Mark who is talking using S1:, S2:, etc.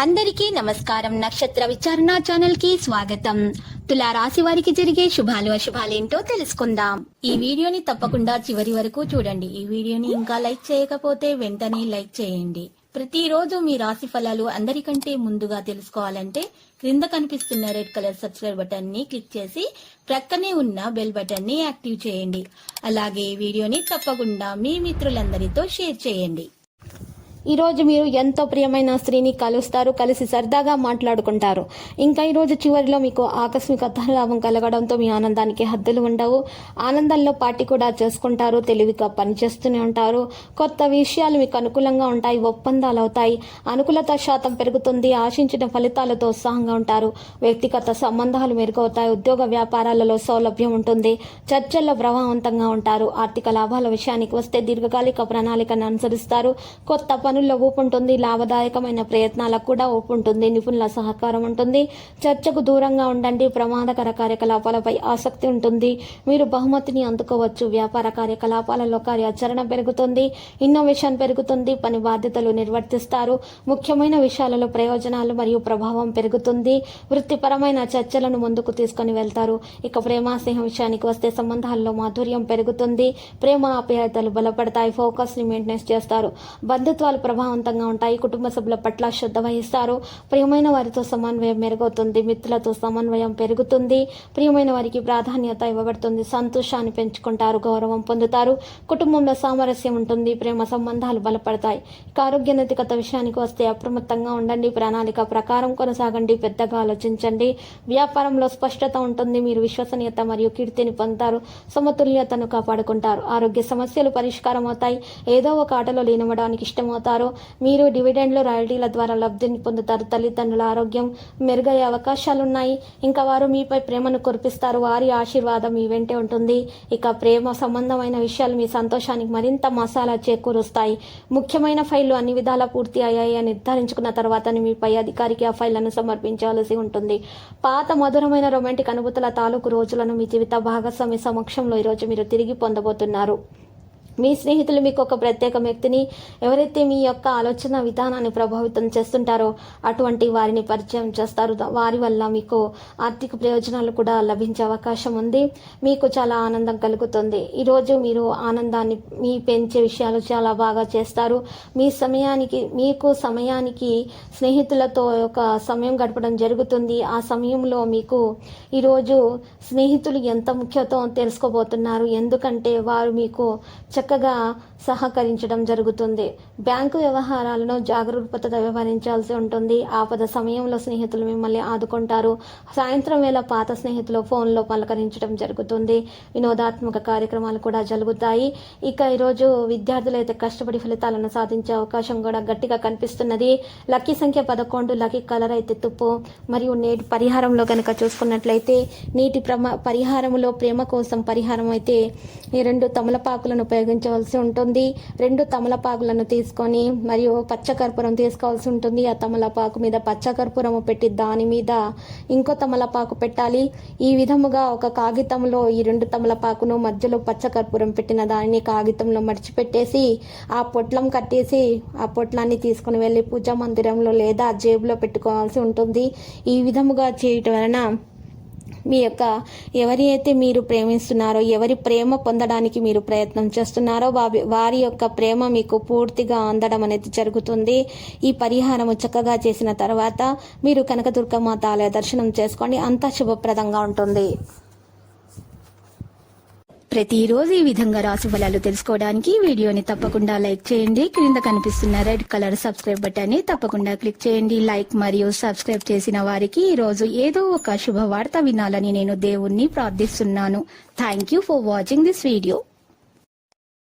S1: అందరికీ నమస్కారం. నక్షత్ర విచారణ ఛానల్ కి స్వాగతం. తులా రాశి వారికి జరిగే శుభాలు అశుభాలేంటో తెలుసుకుందాం. ఈ వీడియోని తప్పకుండా చివరి వరకు చూడండి. ఈ వీడియోని ఇంకా లైక్ చేయకపోతే వెంటనే లైక్ చేయండి. ప్రతిరోజు మీ రాశి ఫలాలు అందరికంటే ముందుగా తెలుసుకోవాలంటే క్రింద కనిపిస్తున్న రెడ్ కలర్ సబ్స్క్రైబ్ బటన్ ని క్లిక్ చేసి ప్రక్కనే ఉన్న బెల్ బటన్ ని యాక్టివ్ చేయండి. అలాగే ఈ వీడియోని తప్పకుండా మీ మిత్రులందరితో షేర్ చేయండి.
S2: ఈ రోజు మీరు ఎంతో ప్రియమైన స్త్రీని కలుస్తారు, కలిసి సరదాగా మాట్లాడుకుంటారు. ఇంకా ఈ రోజు చివరిలో మీకు ఆకస్మిక ధనలాభం కలగడంతో మీ ఆనందానికి హద్దులు ఉండవు. ఆనందంలో పార్టీ కూడా చేసుకుంటారు, తెలివిగా పనిచేస్తూనే ఉంటారు. కొత్త విషయాలు మీకు అనుకూలంగా ఉంటాయి, ఒప్పందాలు అవుతాయి, అనుకూలత శాతం పెరుగుతుంది, ఆశించిన ఫలితాలతో ఉత్సాహంగా ఉంటారు. వ్యక్తిగత సంబంధాలు మెరుగవుతాయి, ఉద్యోగ వ్యాపారాలలో సౌలభ్యం ఉంటుంది, చర్చల్లో ప్రభావవంతంగా ఉంటారు. ఆర్థిక లాభాల విషయానికి వస్తే దీర్ఘకాలిక ప్రణాళికను అనుసరిస్తారు. కొత్త పనుల్లో ఊపు ఉంటుంది, లాభదాయకమైన ప్రయత్నాలకు కూడా ఊపు ఉంటుంది, నిపుణుల సహకారం ఉంటుంది. చర్చకు దూరంగా ఉండండి, ప్రమాదకర కార్యకలాపాలపై ఆసక్తి ఉంటుంది. మీరు బహుమతిని అందుకోవచ్చు. వ్యాపార కార్యకలాపాలలో కార్యాచరణ పెరుగుతుంది, ఇన్నోవేషన్ పెరుగుతుంది, పని బాధ్యతలు నిర్వర్తిస్తారు. ముఖ్యమైన విషయాలలో ప్రయోజనాలు మరియు ప్రభావం పెరుగుతుంది. వృత్తిపరమైన చర్చలను ముందుకు తీసుకుని వెళ్తారు. ఇక ప్రేమ స్నేహం విషయానికి వస్తే సంబంధాల్లో మాధుర్యం పెరుగుతుంది, ప్రేమ ఆప్యాయతలు బలపడతాయి, ఫోకస్ ని మెయింటెనెన్స్ చేస్తారు, బంధుత్వాలు ప్రభావవంతంగా ఉంటాయి, కుటుంబ సభ్యుల పట్ల శ్రద్ధ వహిస్తారు, ప్రియమైన వారితో సమన్వయం మెరుగవుతుంది, మిత్రులతో సమన్వయం పెరుగుతుంది, ప్రియమైన వారికి ప్రాధాన్యత ఇవ్వబడుతుంది, సంతోషాన్ని పెంచుకుంటారు, గౌరవం పొందుతారు, కుటుంబంలో సామరస్యం ఉంటుంది, ప్రేమ సంబంధాలు బలపడతాయి. ఇక ఆరోగ్య నైతికత విషయానికి వస్తే అప్రమత్తంగా ఉండండి, ప్రణాళిక ప్రకారం కొనసాగండి, పెద్దగా ఆలోచించండి. వ్యాపారంలో స్పష్టత ఉంటుంది, మీరు విశ్వసనీయత మరియు కీర్తిని పొందుతారు, సమతుల్యతను కాపాడుకుంటారు. ఆరోగ్య సమస్యలు పరిష్కారం అవుతాయి, ఏదో ఒక ఆటలో లీనమవడానికి ఇష్టమవుతారు. మీరు డివిడెండ్లు రాయల్టీల ద్వారా లబ్ధిని పొందుతారు. తల్లిదండ్రుల ఆరోగ్యం మెరుగయ్యే అవకాశాలున్నాయి. ఇంకా వారు మీపై ప్రేమను కురిపిస్తారు, వారి ఆశీర్వాదం మీ వెంటే ఉంటుంది. ఇక ప్రేమ సంబంధమైన విషయాలు మీ సంతోషానికి మరింత మసాలా చేకూరుస్తాయి. ముఖ్యమైన ఫైళ్లు అన్ని విధాలా పూర్తి అయ్యాయి అని నిర్ధారించుకున్న తర్వాత మీ పై అధికారికి ఆ ఫైళ్లను సమర్పించాల్సి ఉంటుంది. పాత మధురమైన రొమాంటిక్ అనుభూతుల తాలూకు రోజులను మీ జీవిత భాగస్వామి సమక్షంలో ఈరోజు మీరు తిరిగి పొందబోతున్నారు. మీ స్నేహితులు మీకు ఒక ప్రత్యేక వ్యక్తిని, ఎవరైతే మీ యొక్క ఆలోచన విధానాన్ని ప్రభావితం చేస్తుంటారో అటువంటి వారిని పరిచయం చేస్తారు. వారి వల్ల మీకు ఆర్థిక ప్రయోజనాలు కూడా లభించే అవకాశం ఉంది. మీకు చాలా ఆనందం కలుగుతుంది. ఈరోజు మీరు ఆనందాన్ని మీ పెంచే విషయాలు చాలా బాగా చేస్తారు. మీకు సమయానికి స్నేహితులతో ఒక సమయం గడపడం జరుగుతుంది. ఆ సమయంలో మీకు ఈరోజు స్నేహితులు ఎంత ముఖ్యతో తెలుసుకోబోతున్నారు. ఎందుకంటే వారు మీకు చక్కగా సహకరించడం జరుగుతుంది. బ్యాంకు వ్యవహారాలను జాగరూకతతో వ్యవహరించాల్సి ఉంటుంది. ఆపద సమయంలో స్నేహితులు మిమ్మల్ని ఆదుకుంటారు. సాయంత్రం వేళ పాత స్నేహితులు ఫోన్లో పలకరించడం జరుగుతుంది. వినోదాత్మక కార్యక్రమాలు కూడా జరుగుతాయి. ఇక ఈరోజు విద్యార్థులు అయితే కష్టపడి ఫలితాలను సాధించే అవకాశం కూడా గట్టిగా కనిపిస్తున్నది. లక్కీ సంఖ్య 11, లక్కీ కలర్ అయితే తుప్పు. మరియు నేటి పరిహారంలో కనుక చూసుకున్నట్లయితే నీటి పరిహారంలో ప్రేమ కోసం పరిహారం అయితే ఈ 2 తమలపాకులను ఉపయోగించవలసి ఉంటుంది. 2 తమలపాకులను తీసుకొని మరియు పచ్చకర్పూరం తీసుకోవాల్సి ఉంటుంది. ఆ తమలపాకు మీద పచ్చకర్పూరము పెట్టి దాని మీద ఇంకో తమలపాకు పెట్టాలి. ఈ విధముగా ఒక కాగితంలో ఈ 2 తమలపాకును మధ్యలో పచ్చకర్పూరం పెట్టిన దానిని కాగితంలో మడిచిపెట్టేసి ఆ పొట్లం కట్టేసి ఆ పొట్లాన్ని తీసుకుని వెళ్ళి పూజా మందిరంలో లేదా జేబులో పెట్టుకోవాల్సి ఉంటుంది. ఈ విధముగా చేయటం వలన మీ యొక్క ఎవరి అయితే మీరు ప్రేమిస్తున్నారో, ఎవరి ప్రేమ పొందడానికి మీరు ప్రయత్నం చేస్తున్నారో వారి యొక్క ప్రేమ మీకు పూర్తిగా అందడం అనేది జరుగుతుంది. ఈ పరిహారము చక్కగా చేసిన తర్వాత మీరు కనకదుర్గమాత ఆలయ దర్శనం చేసుకోండి, అంతా శుభప్రదంగా ఉంటుంది.
S1: ప్రతిరోజు ఈ విధంగా రాశి ఫలాలు తెలుసుకోవడానికి వీడియోని తప్పకుండా లైక్ చేయండి. క్రింద కనిపిస్తున్న రెడ్ కలర్ సబ్స్క్రైబ్ బటన్ ని తప్పకుండా క్లిక్ చేయండి. లైక్ మరియు సబ్స్క్రైబ్ చేసిన వారికి ఈ రోజు ఏదో ఒక శుభవార్త వినాలని నేను దేవుణ్ణి ప్రార్థిస్తున్నాను. Thank you for watching this video.